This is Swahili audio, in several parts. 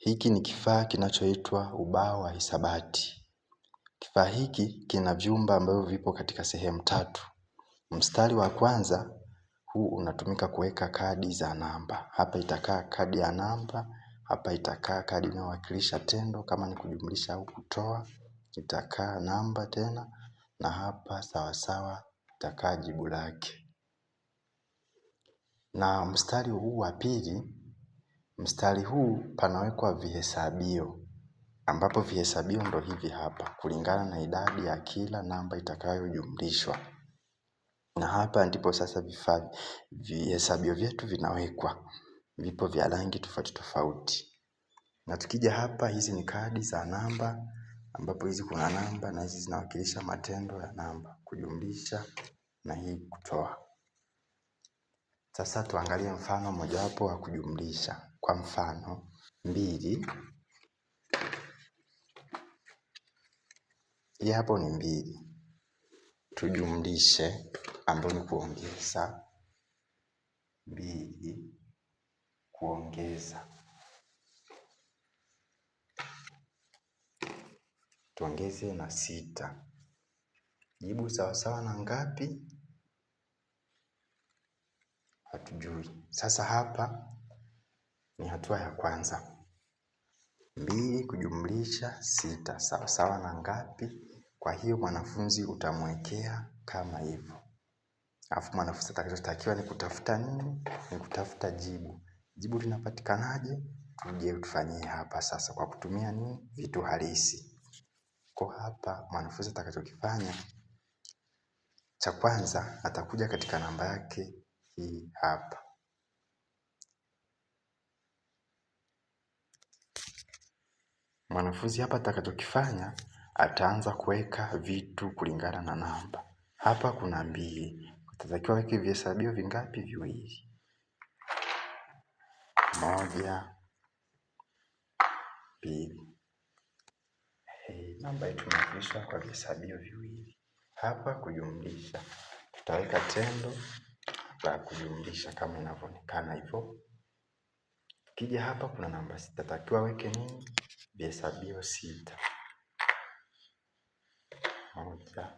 Hiki ni kifaa kinachoitwa ubao wa hisabati. Kifaa hiki kina vyumba ambavyo vipo katika sehemu tatu. Mstari wa kwanza huu unatumika kuweka kadi za namba. Hapa itakaa kadi ya namba, hapa itakaa kadi inayowakilisha tendo kama ni kujumlisha au kutoa, itakaa namba tena, na hapa sawasawa itakaa jibu lake. Na mstari huu wa pili, mstari huu panawekwa vihesabio, ambapo vihesabio ndo hivi hapa, kulingana na idadi ya kila namba itakayojumlishwa. Na hapa ndipo sasa vihesabio vyetu vinawekwa, vipo vya rangi tofauti tofauti. Na tukija hapa, hizi ni kadi za namba, ambapo hizi kuna namba na hizi zinawakilisha matendo ya namba, kujumlisha na hii kutoa. Sasa tuangalie mfano mojawapo wa kujumlisha. Kwa mfano 2, hii hapo ni 2, tujumlishe ambapo ni kuongeza 2 kuongeza, tuongeze na 6. Jibu sawasawa na ngapi? Hatujui. Sasa hapa ni hatua ya kwanza. 2 kujumlisha 6 sawasawa na ngapi? Kwa hiyo mwanafunzi utamwekea kama hivyo. Alafu mwanafunzi atakachotakiwa ni kutafuta nini? Ni kutafuta jibu. Jibu linapatikanaje? Tuje tufanyie hapa sasa kwa kutumia nini? Vitu halisi. Kwa hapa mwanafunzi atakachokifanya, cha kwanza atakuja katika namba yake hii hapa. Mwanafunzi hapa atakachokifanya, ataanza kuweka vitu kulingana na namba. Hapa kuna 2. Atatakiwa weke vihesabio vingapi? 2. 1, 2. Namba yetu imewakilishwa kwa vihesabio 2. Hapa kujumlisha, tutaweka tendo la kujumlisha kama inavyoonekana hivyo. Kija hapa kuna namba 6, tatakiwa weke nini? Vihesabio 6. 1,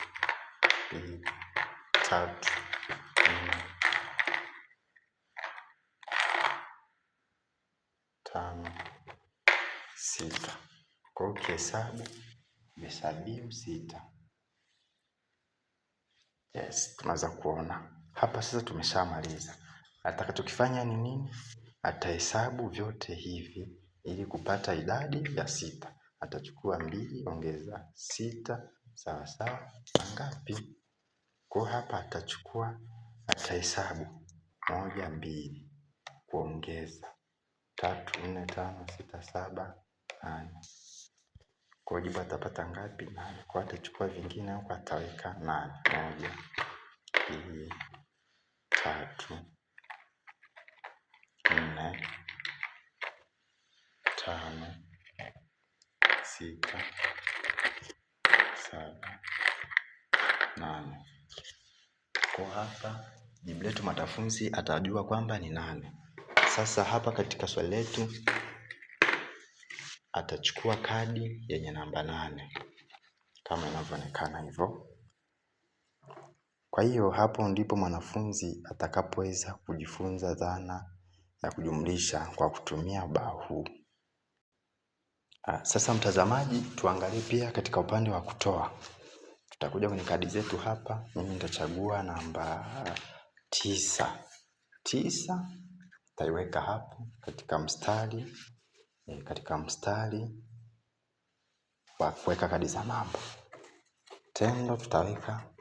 2, 3, 4, 5, 6. Kwa hiyo ukihesabu vihesabio 6. Yes, tunaweza kuona hapa sasa tumeshamaliza. Atakachokifanya ni nini? Atahesabu vyote hivi ili kupata idadi ya 6. Atachukua 2 ongeza 6 sawasawa na ngapi? Kwa hapa atahesabu 1, 2 kuongeza 3, 4, 5, 6, 7, 8. Kwa jibu atapata ngapi? 8. Kwa atachukua vingine huko ataweka 8. 1, 2, 3, 4, 5, 6, 7, 8. Kwa hapa jibu letu mwanafunzi atajua kwamba ni 8. Sasa hapa katika swali letu atachukua kadi yenye namba 8 kama inavyoonekana hivyo. Kwa hiyo hapo ndipo mwanafunzi atakapoweza kujifunza dhana ya kujumlisha kwa kutumia ubao huu. Sasa mtazamaji, tuangalie pia katika upande wa kutoa. Tutakuja kwenye kadi zetu hapa. Mimi nitachagua namba 9. 9 taiweka hapo katika mstari wa kuweka kadi za namba. Tendo tutaweka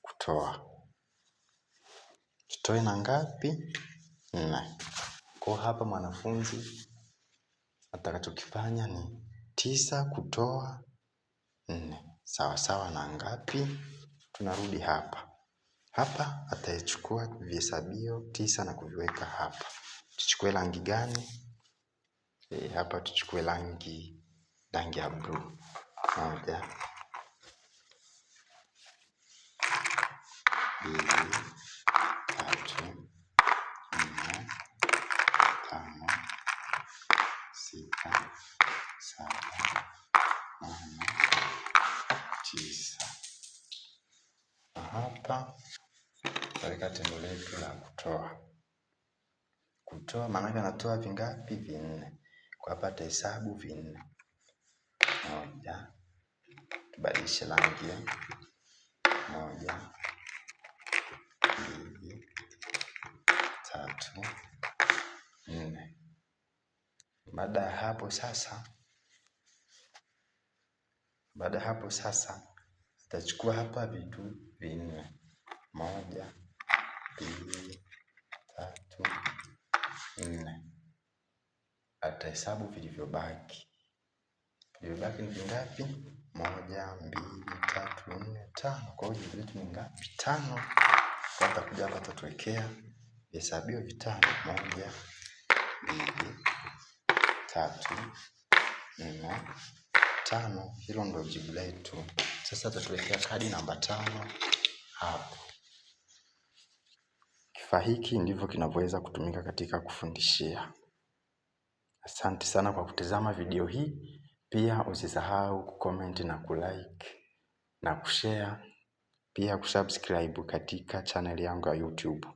kutoa. Tutoe na ngapi? 4. Kwa hapa mwanafunzi atakachokifanya ni 9 kutoa 4 sawasawa na ngapi? Tunarudi hapa. Hapa atachukua vihesabio 9 na kuviweka hapa. Tuchukue rangi gani? Hapa tuchukue rangi ya blue. 1, 2, 3, 4, 5, 6, 7, 8, 9. Na hapa tutaweka tendo letu la kutoa. Kutoa maana anatoa vingapi? 4. Kwa hapa tahesabu 4. 1, tubadilishe rangi. 1, 2, 3, 4. Baada ya hapo sasa tutachukua hapa vitu 4. 1, 2, 3, 4. Atahesabu vilivyobaki. Vilivyobaki ni vingapi? 1, 2, 3, 4, 5. Kwa hiyo jibu letu ni ngapi? 5. Kwa atakuja hapa atatuwekea hesabio vitano. 1, 2, 3, 4, 5. Hilo ndio jibu letu. Sasa atatuwekea kadi namba 5 hapo. Kifaa hiki ndivyo kinavyoweza kutumika katika kufundishia. Asante sana kwa kutazama video hii. Pia usisahau kucomment na kulike na kushare, pia kusubscribe katika channel yangu ya YouTube.